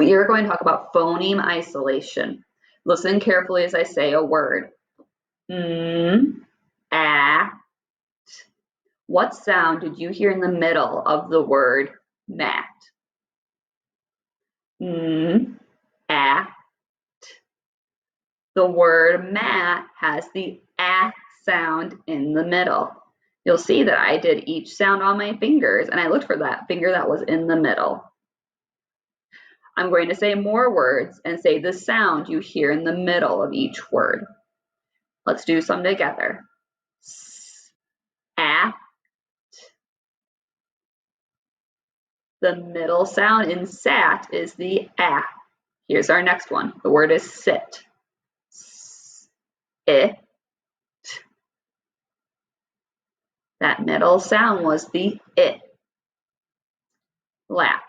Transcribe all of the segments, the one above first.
We are going to talk about phoneme isolation. Listen carefully as I say a word. Act. What sound did you hear in the middle of the word mat? Act. The word mat has the a sound in the middle. You'll see that I did each sound on my fingers and I looked for that finger that was in the middle. I'm going to say more words and say the sound you hear in the middle of each word. Let's do some together. Act. The middle sound in sat is the a. Here's our next one. The word is sit. It. That middle sound was the it. Lap.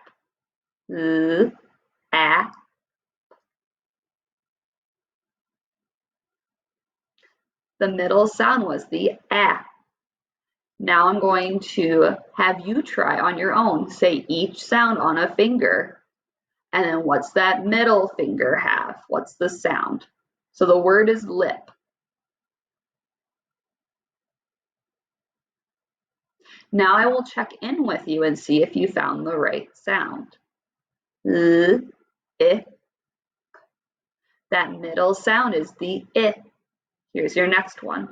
A. The middle sound was the a. Now I'm going to have you try on your own. Say each sound on a finger. And then what's that middle finger have? What's the sound? So the word is lip. Now I will check in with you and see if you found the right sound. I. That middle sound is the I. Here's your next one.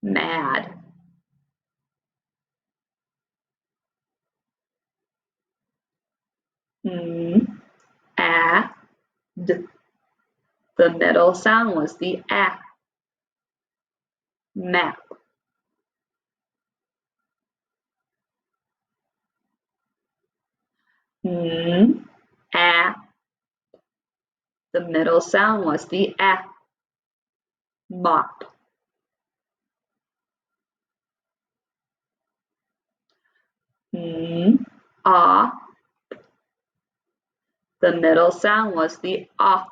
Mad. A. D. The middle sound was the a. Map. A. The middle sound was the a. Mop. A. The middle sound was the a.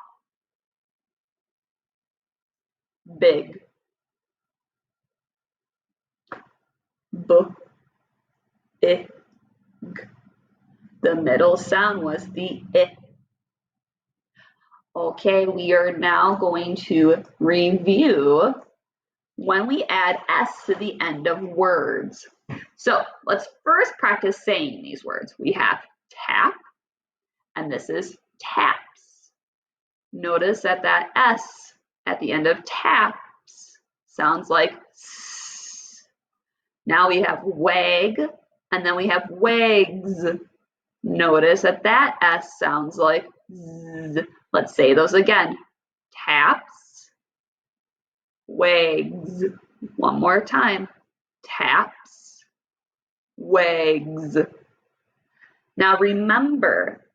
Big. B. I. G. The middle sound was the I. Okay, we are now going to review when we add S to the end of words. So let's first practice saying these words. We have tap, and this is taps. Notice that that S at the end of taps sounds like S. Now we have wag, and then we have wags. Notice that that S sounds like Z. Let's say those again. Taps, wags. One more time. Taps, wags. Now remember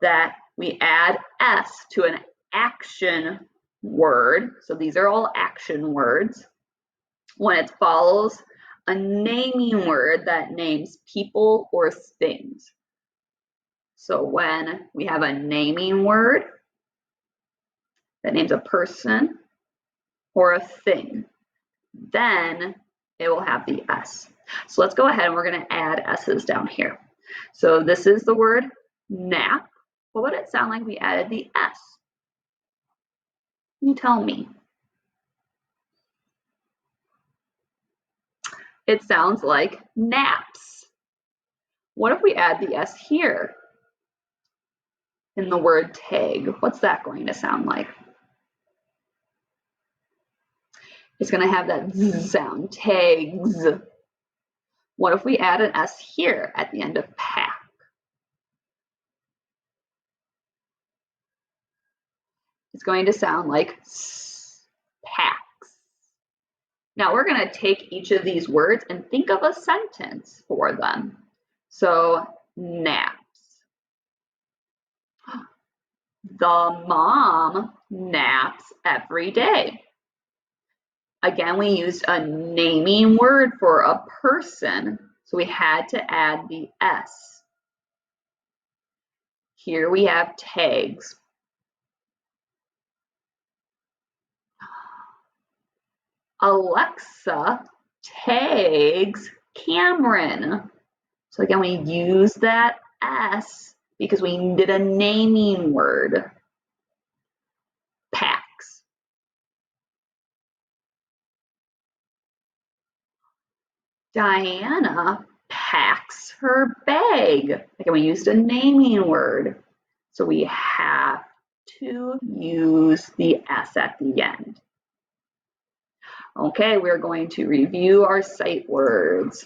that we add S to an action word. So these are all action words. When it follows a naming word that names people or things. So when we have a naming word that names a person or a thing, then it will have the S. So let's go ahead and we're going to add S's down here. So this is the word nap. What would it sound like we added the S? You tell me. It sounds like naps. What if we add the S here? In the word tag, what's that going to sound like? It's going to have that Z sound, tags. What if we add an S here at the end of pack? It's going to sound like packs. Now we're going to take each of these words and think of a sentence for them. So naps. The mom naps every day. Again, we used a naming word for a person, so we had to add the S. Here we have tags. Alexa tags Cameron. So again, we use that S because we did a naming word. Packs. Diana packs her bag. Again, we used a naming word. So we have to use the S at the end. Okay, we're going to review our sight words.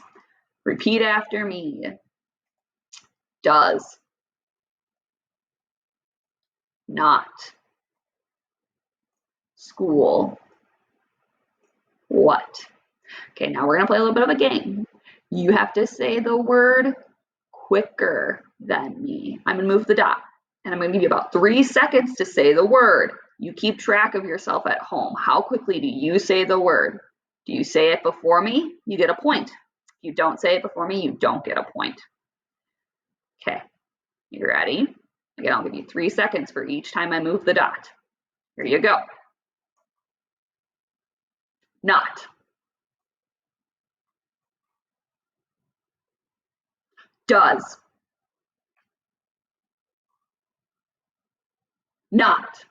Repeat after me. Does. Not. School. What? Okay, now we're gonna play a little bit of a game. You have to say the word quicker than me. I'm gonna move the dot and I'm gonna give you about 3 seconds to say the word. You keep track of yourself at home. How quickly do you say the word? Do you say it before me? You get a point. If you don't say it before me, you don't get a point. Okay, you ready? Again, I'll give you 3 seconds for each time I move the dot. Here you go. Not. Does. Not.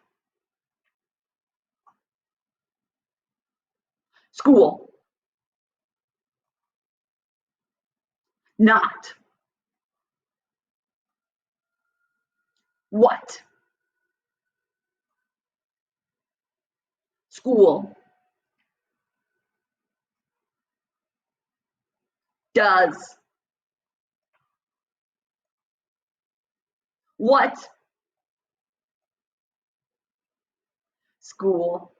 School. Not. What? School. Does. What? School.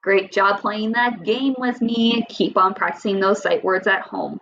Great job playing that game with me. Keep on practicing those sight words at home.